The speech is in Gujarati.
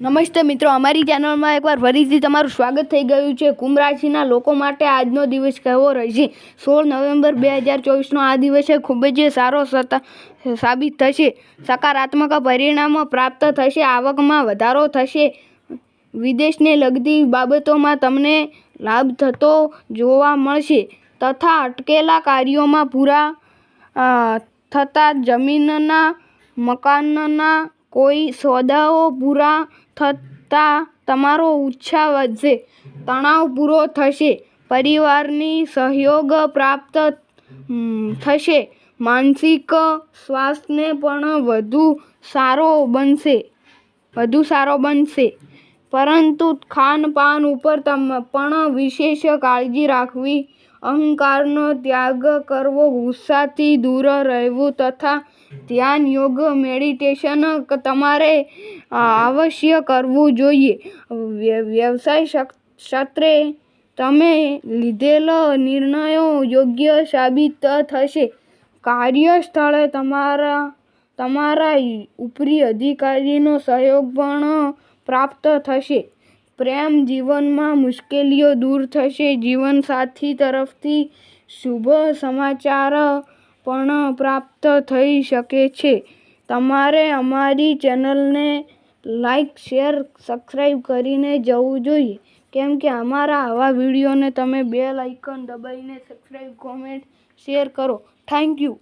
નમસ્તે મિત્રો, અમારી ચેનલમાં એકવાર ફરીથી તમારું સ્વાગત થઈ ગયું છે। કુંભ રાશિના લોકો માટે આજનો દિવસ કેવો રહેશે? 16 નવેમ્બર 2024નો આ દિવસ ખૂબ જ સારો સાબિત થશે। સકારાત્મક પરિણામો પ્રાપ્ત થશે, આવકમાં વધારો થશે, વિદેશને લગતી બાબતોમાં તમને લાભ થતો જોવા મળશે તથા અટકેલા કાર્યોમાં પૂરા થતાં જમીનના મકાનના કોઈ સોદાઓ પૂરા થતાં તમારો ઉત્સાહ વધશે, તણાવ પૂરો થશે, પરિવારની સહયોગ પ્રાપ્ત થશે, માનસિક સ્વાસ્થ્ય પણ વધુ સારો બનશે, પરંતુ ખાનપાન ઉપર પણ વિશેષ કાળજી રાખવી, અહંકારનો ત્યાગ કરવો, ગુસ્સાથી દૂર રહેવું તથા ધ્યાન, યોગ, મેડિટેશન તમારે અવશ્ય કરવું જોઈએ। વ્યવસાય ક્ષેત્રે તમે લીધેલ નિર્ણયો યોગ્ય સાબિત થશે, કાર્યસ્થળે તમારા ઉપરી અધિકારીનો સહયોગ પણ પ્રાપ્ત થશે, પ્રેમ જીવનમાં મુશ્કેલીઓ દૂર થશે, જીવનસાથી તરફથી શુભ સમાચાર પણ પ્રાપ્ત થઈ શકે છે। તમારે અમારી ચેનલને લાઇક, શેર, સબસ્ક્રાઇબ કરીને જવું જોઈએ, કેમ કે અમારા આવા વિડીયોને તમે બેલ આઇકન દબાવીને સબસ્ક્રાઇબ, કોમેન્ટ, શેર કરો। Thank you.